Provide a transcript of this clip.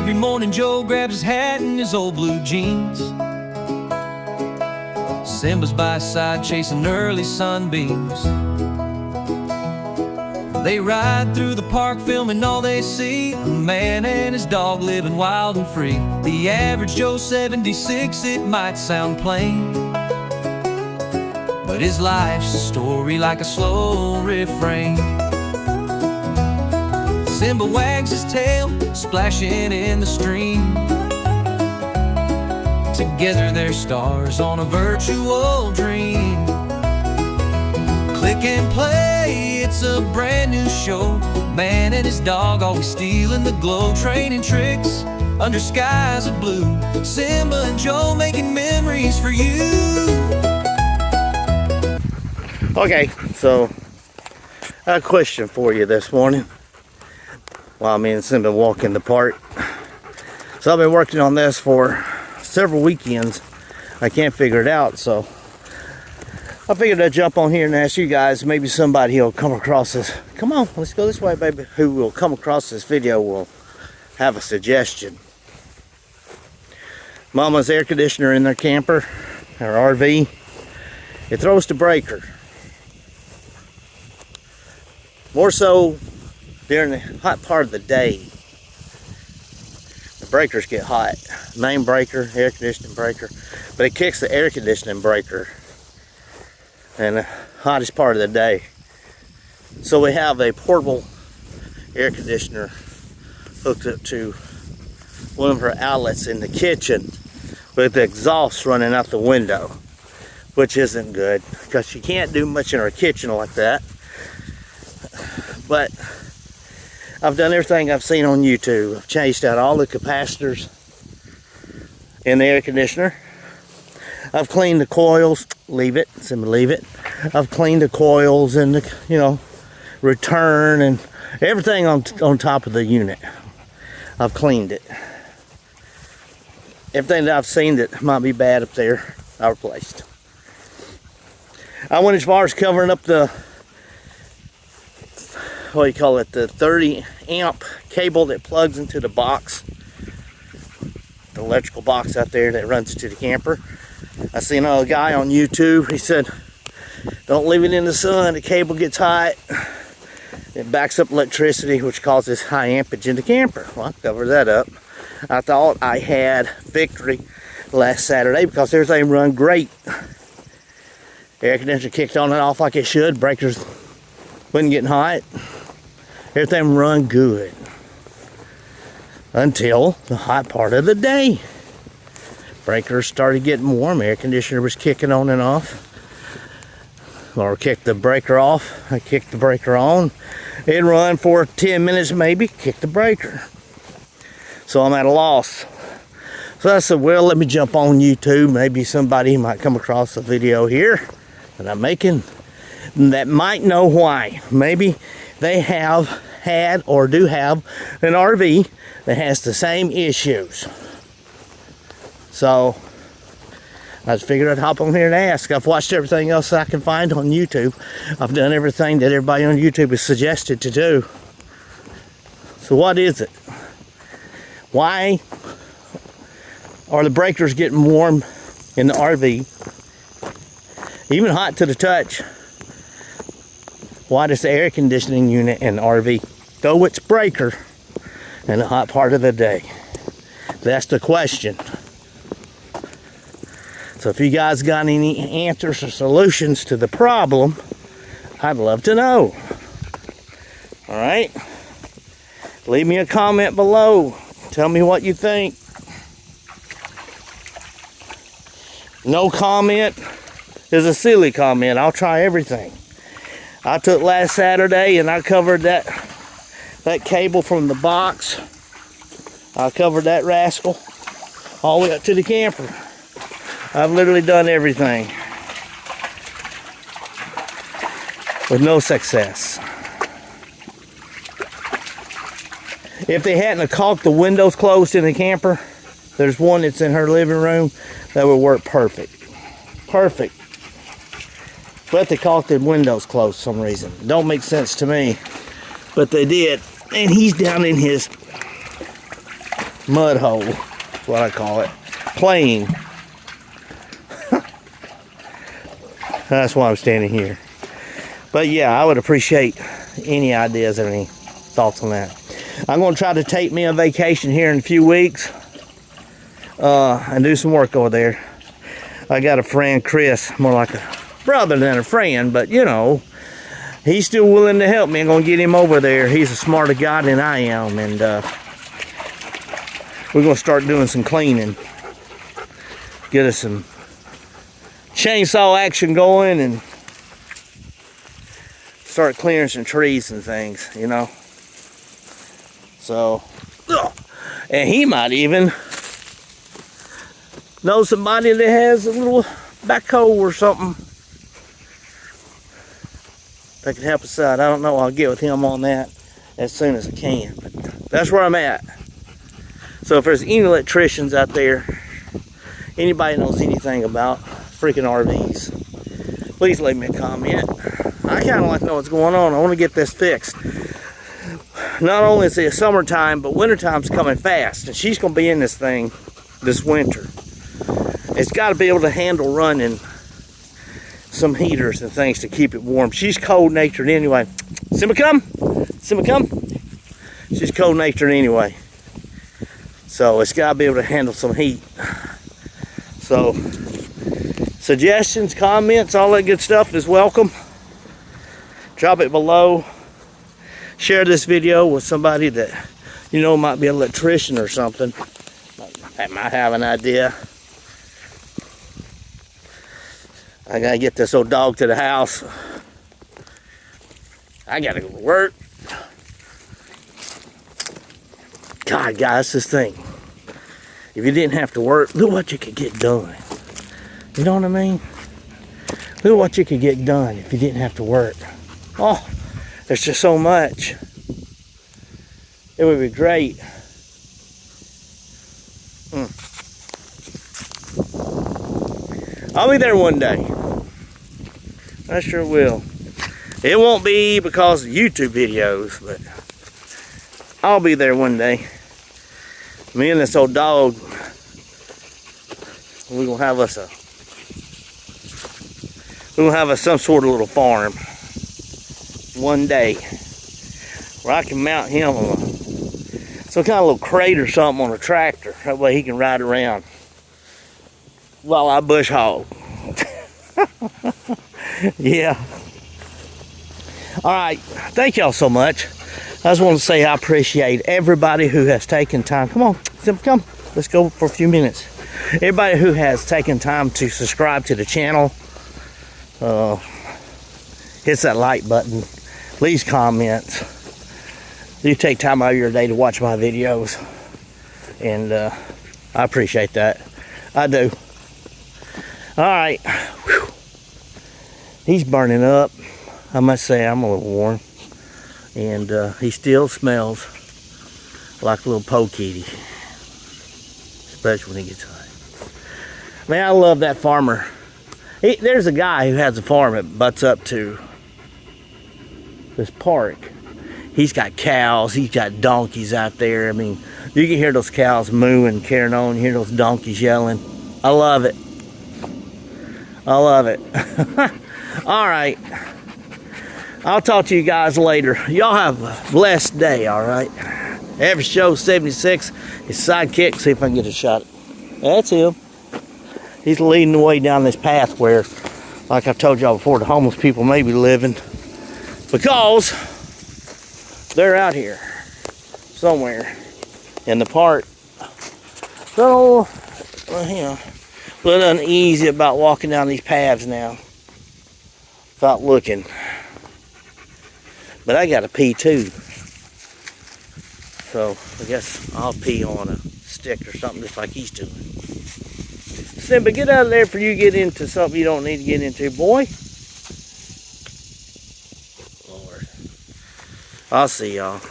Every morning Joe grabs his hat and his old blue jeans. Simba's by his side chasing early sunbeams. They ride through the park filming all they see, a man and his dog living wild and free. The average Joe's 76, it might sound plain, but his life's a story like a slow refrain. Simba wags his tail, splashing in the stream. Together they're stars on a virtual dream. Click and play, it's a brand new show. Man and his dog always stealing the glow. Training tricks under skies of blue. Simba and Joe making memories for you. Okay, so I have a question for you this morning while me and Simba walk in the park. So I've been working on this for several weekends. I can't figure it out, so I figured I'd jump on here and ask you guys. Maybe somebody will come across this. Come on, let's go this way, baby. Who will come across this video will have a suggestion. Mama's air conditioner in their camper, or RV, it throws the breaker. More so during the hot part of the day. The breakers get hot. Main breaker, air conditioning breaker, but it kicks the air conditioning breaker in the hottest part of the day. So we have a portable air conditioner hooked up to one of her outlets in the kitchen with the exhaust running out the window, which isn't good because you can't do much in our kitchen like that. But I've done everything I've seen on YouTube. I've changed out all the capacitors in the air conditioner. I've cleaned the coils, leave it, I've cleaned the coils and the, return and everything on top of the unit. I've cleaned it. Everything that I've seen that might be bad up there, I replaced. I went as far as covering up the, the 30 amp cable that plugs into the box, the electrical box out there that runs to the camper. I seen a guy on YouTube, he said, don't leave it in the sun, the cable gets hot. It backs up electricity, which causes high ampage in the camper. Well, I covered that up. I thought I had victory last Saturday because everything run great. Air conditioner kicked on and off like it should. Breakers wasn't getting hot. Everything run good. Until the hot part of the day. Breakers started getting warm. Air conditioner was kicking on and off. Or kicked the breaker off. I kicked the breaker on. It run for 10 minutes maybe. Kicked the breaker. So I'm at a loss. So I said, well, let me jump on YouTube. Maybe somebody might come across a video here that I'm making that might know why. Maybe they have had or do have an RV that has the same issues. So I just figured I'd hop on here and ask. I've watched everything else I can find on YouTube. I've done everything that everybody on YouTube has suggested to do. So what is it? Why are the breakers getting warm in the RV? Even hot to the touch. Why does the air conditioning unit in the RV throw its breaker in the hot part of the day? That's the question. So if you guys got any answers or solutions to the problem, I'd love to know. All right? Leave me a comment below. Tell me what you think. No comment is a silly comment. I'll try everything. I took last Saturday and I covered that cable from the box. I covered that rascal all the way up to the camper. I've literally done everything with no success. If they hadn't have caulked the windows closed in the camper, There's one that's in her living room that would work perfect. Perfect. But they caulked the windows closed for some reason. Don't make sense to me, but they did. And he's down in his mud hole, that's what I call it, playing. That's why I'm standing here. But yeah, I would appreciate any ideas or any thoughts on that. I'm going to try to take me a vacation here in a few weeks and do some work over there. I got a friend, Chris, more like a brother than a friend, but you know, he's still willing to help me. I'm going to get him over there. He's a smarter guy than I am, and we're going to start doing some cleaning. Get us some chainsaw action going and start clearing some trees and things, you know. So, and he might even know somebody that has a little backhoe or something that can help us out. I don't know. I'll get with him on that as soon as I can. But that's where I'm at. So if there's any electricians out there, anybody knows anything about freaking RVs, please leave me a comment. I kind of like to know what's going on. I want to get this fixed. Not only is it summertime, but wintertime's coming fast, and she's going to be in this thing this winter. It's got to be able to handle running some heaters and things to keep it warm. She's cold-natured anyway. Simba, come. Simba, come. She's cold-natured anyway. So it's got to be able to handle some heat. So suggestions, comments, all that good stuff is welcome. Drop it below. Share this video with somebody that you know might be an electrician or something that might have an idea. I gotta get this old dog to the house. I gotta go to work. God, guys, this thing. If you didn't have to work, look what you could get done. You know what I mean? Look what you could get done if you didn't have to work. Oh, there's just so much. It would be great. I'll be there one day. I sure will. It won't be because of YouTube videos, but I'll be there one day. Me and this old dog, we're gonna have us some sort of little farm one day where I can mount him on some kind of little crate or something on a tractor. That way he can ride around while I bush hog. Yeah. All right. Thank y'all so much. I just want to say I appreciate everybody who has taken time. Come on, Simba, come. Let's go for a few minutes. Everybody who has taken time to subscribe to the channel. Hit that like button. Please comment. You take time out of your day to watch my videos. And I appreciate that. I do. All right. Whew. He's burning up. I must say I'm a little warm. And he still smells like a little po kitty. Especially when he gets high. Man, I love that farmer. There's a guy who has a farm that butts up to this park. He's got cows, he's got donkeys out there. I mean, you can hear those cows mooing, carrying on, you hear those donkeys yelling. I love it. I love it. All right. I'll talk to you guys later. Y'all have a blessed day, all right? Every show 76, his sidekick, see if I can get a shot. That's him. He's leading the way down this path where, like I told y'all before, the homeless people may be living. Because they're out here somewhere in the park. So, you know, a little uneasy about walking down these paths now without looking. But I got to pee too. So I guess I'll pee on a stick or something just like he's doing. Simba, get out of there before you get into something you don't need to get into, boy. Lord. I'll see y'all.